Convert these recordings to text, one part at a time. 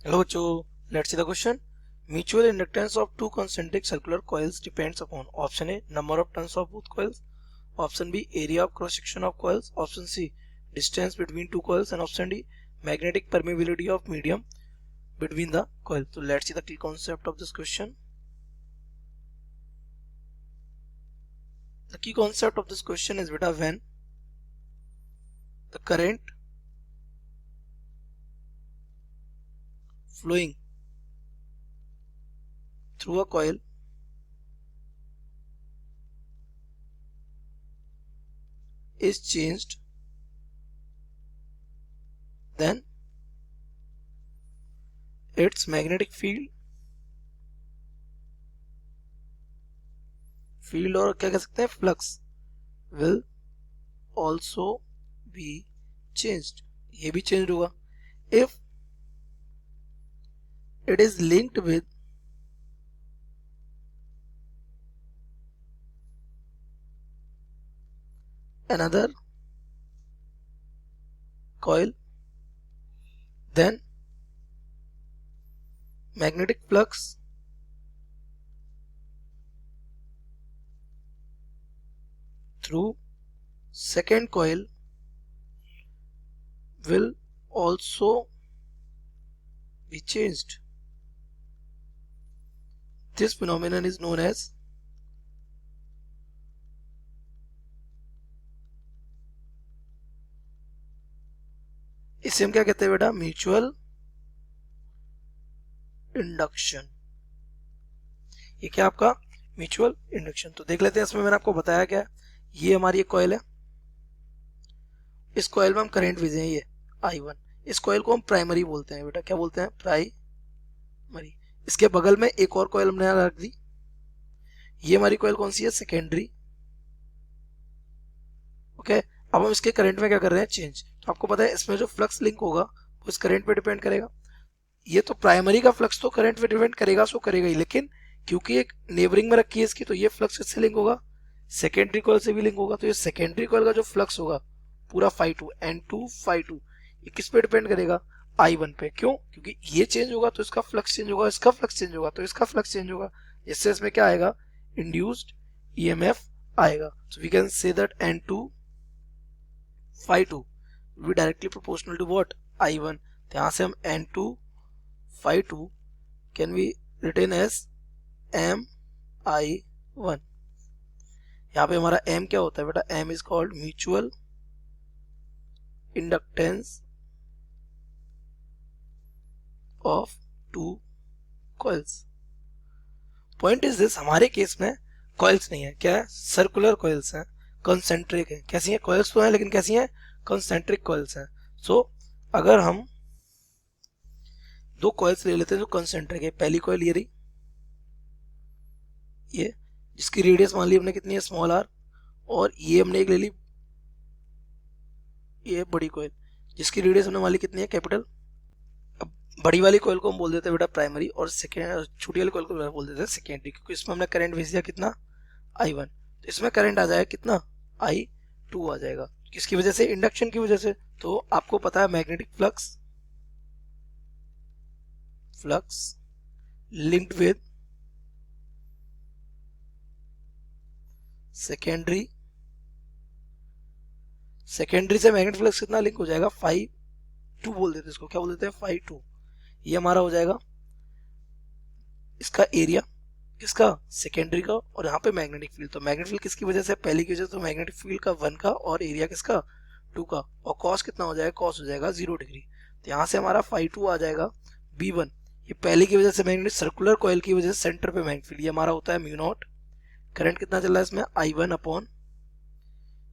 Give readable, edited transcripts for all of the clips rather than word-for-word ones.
Hello bachcho, let's see the question. Mutual inductance of two concentric circular coils depends upon option A number of turns of both coils, option B area of cross section of coils, option C distance between two coils, and option D magnetic permeability of medium between the coils. So let's see the key concept of this question. The key concept of this question is beta when the current flowing through a coil is changed, then its magnetic field और क्या कह सकते हैं flux will also be changed. ये भी change होगा if it is linked with another coil, then magnetic flux through second coil will also be changed. This phenomenon is known as इसे हम क्या कहते हैं बेटा? Mutual induction. ये क्या आपका म्यूचुअल इंडक्शन. तो देख लेते हैं इसमें मैंने आपको बताया क्या. ये हमारी एक कॉइल है, इस कॉइल में हम करंट भेजे हैं ये I1. इस कॉइल को हम प्राइमरी बोलते हैं बेटा. क्या बोलते हैं? प्राइमरी. इसके बगल में एक और कॉइल हमने रख दी. ये हमारी कॉइल कौन सी है? सेकेंडरी. ओके. अब हम इसके करंट में क्या कर रहे हैं? चेंज. तो आपको पता है इसमें जो फ्लक्स लिंक होगा वो इस करंट पे डिपेंड करेगा. ये तो प्राइमरी का फ्लक्स तो करंट पे डिपेंड करेगा, सो करेगा ही, लेकिन क्योंकि एक नेबरिंग में रखी है इसकी, तो ये फ्लक्स किससे लिंक होगा? सेकेंडरी कॉइल से भी लिंक होगा. तो ये सेकेंडरी कॉइल का जो फ्लक्स होगा पूरा φ2 N2 φ2, ये किस पे डिपेंड करेगा? I1 पे. क्यों? क्योंकि ये चेंज होगा तो इसका फ्लक्स चेंज होगा, इसका फ्लक्स चेंज होगा तो इसका फ्लक्स चेंज होगा. इससे इसमें क्या आएगा? इंड्यूस्ड EMF आएगा. So we can say that N2 φ2 will be directly proportional to what? I1. तो यहाँ से हम N2 φ2 can be written as MI1. यहाँ पे हमारा M क्या होता है बेटा? M is called mutual inductance of two coils. Point is this, हमारे केस में कॉइल्स नहीं है. क्या है? सर्कुलर कॉइल्स हैं, कंसेंट्रिक है. कैसी हैं? कॉइल्स तो हैं लेकिन कैसी हैं? कंसेंट्रिक कॉइल्स हैं. सो अगर हम दो कॉइल्स ले लेते हैं जो कंसेंट्रिक है. पहली कॉइल ये रही, ये जिसकी रेडियस मान ली हमने कितनी है? Small r. और ये हमने एक ले ली, ये बड़ी कॉइल जिसकी रेडियस हमने मान ली कितनी है? कैपिटल. अब बड़ी वाली कॉइल को हम बोल देते हैं बेटा प्राइमरी, और सेकेंड छोटी वाली कॉइल को बोल देते हैं सेकेंडरी, क्योंकि इसमें हमने करंट भेज दिया कितना? I1. तो इसमें करंट आ जाएगा कितना? I2 आ जाएगा. किसकी वजह से? इंडक्शन की वजह से. तो आपको पता है magnetic flux linked with secondary से मैग्नेटिक फ्लक्स कितना लिंक हो जाएगा? φ2 बोल देते हैं इसको. क्या बोल देते हैं? φ2. ये हमारा हो जाएगा इसका एरिया, किसका? सेकेंडरी का. और यहाँ पे मैग्नेटिक फील्ड. तो मैग्नेटिक फील्ड किसकी वजह से? पहली की वजह से. तो मैग्नेटिक फील्ड का 1 का, और एरिया किसका? 2 का. और कॉस कितना हो जाएगा? कॉस हो जाएगा 0 डिग्री. तो यहाँ से हमारा φ2 आ जाएगा B1. ये पहली की वजह से मैग्नेटिक सर्कुलर कॉइल की वजह से सेंटर पे मैग्नेटिक फील्ड. ये हमारा होता है μ0. करंट कितना चल रहा है इसमें? I1 अपॉन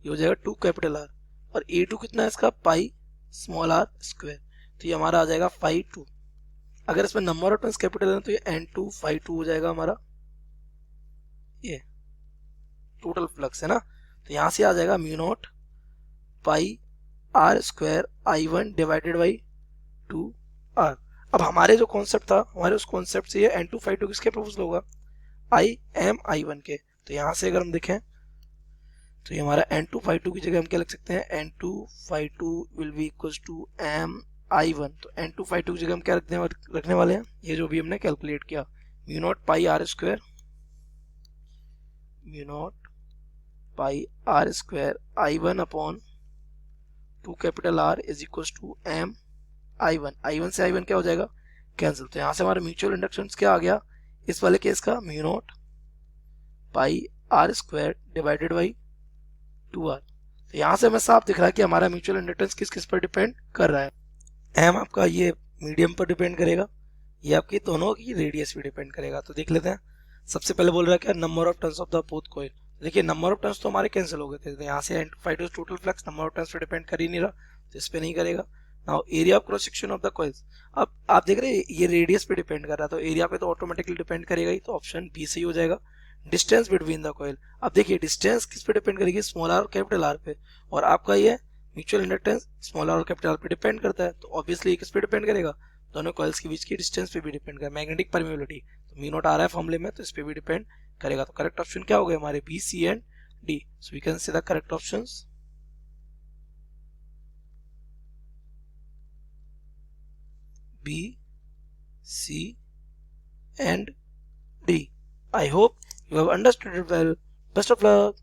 ये हो जाएगा 2 कैपिटल R. और A2 कितना है इसका? Pi small r square. तो ये हमारा आ जाएगा φ2. अगर इसमें नंबर ऑफ टर्न्स कैपिटल है तो ये N2 φ2 हो जाएगा हमारा. ये टोटल फ्लक्स है ना. तो यहाँ से आ जाएगा μ0 पाई r square I1 divided by 2r. अब हमारे जो कॉन्सेप्ट था, हमारे उस कॉन्सेप्ट से ये N2 φ2 किसके प्रोपोजल होगा? I1 के. तो यहाँ से अगर हम देखें तो ये हमारा N2 φ2 की जगह हम क्या लिख सकते हैं? N2 φ2 will be equals to I1, तो N2 phi 2 की जगह हम क्या रखने वाले हैं, ये जो भी हमने कैलकुलेट किया, mu naught pi r square, mu naught pi r square I1 upon 2 capital R is equal to M I1, I1 से I1 क्या हो जाएगा, कैंसिल। तो यहाँ से हमारा म्यूचुअल इंडक्टेंस क्या आ गया इस वाले केस का, mu naught pi r square divided by 2R। तो यहाँ से हमें साफ दिख रहा है कि हमारा म्यूचुअल इंडक्टेंस किस किस पर डिपेंड कर रहा है। एम आपका ये मीडियम पर डिपेंड करेगा, ये आपकी दोनों की रेडियस पे डिपेंड करेगा। तो देख लेते हैं, सबसे पहले बोल रहा है क्या, number of turns of the both coil. देखिए नंबर ऑफ टर्न्स तो हमारे कैंसिल हो गए थे, तो यहाँ से N2 total flux number of turns पे डिपेंड कर ही नहीं रहा, तो इस पे नहीं करेगा। Now area of cross section of the coils, अब आप देख रहे हैं ये रेडियस पे डिपेंड कर रहा है, तो एरिया पे तो ऑटोमेटिकली डिपेंड करेगा ही, तो ऑप्शन बी सही हो जाएगा। डिस्टेंस बिटवीन द कॉइल, अब देखिए डिस्टेंस किस पे डिपेंड करेगी, स्मॉल आर और कैपिटल आर पे, और आपका ये म्यूचुअल इंडक्टेंस स्मॉल आर और कैपिटल आर पे डिपेंड करता है, तो ऑब्वियसली किस पे डिपेंड करेगा, दोनों कॉइल्स के बीच की डिस्टेंस पे भी डिपेंड करेगा। मैग्नेटिक परमेबिलिटी तो म्यू नॉट आ रहा है फॉर्मूले में, तो इस पे भी डिपेंड करेगा। तो करेक्ट ऑप्शन क्या हो गए हमारे, B, C and D. So we can say the correct options B, C and D. I hope you have understood it well. Best of luck.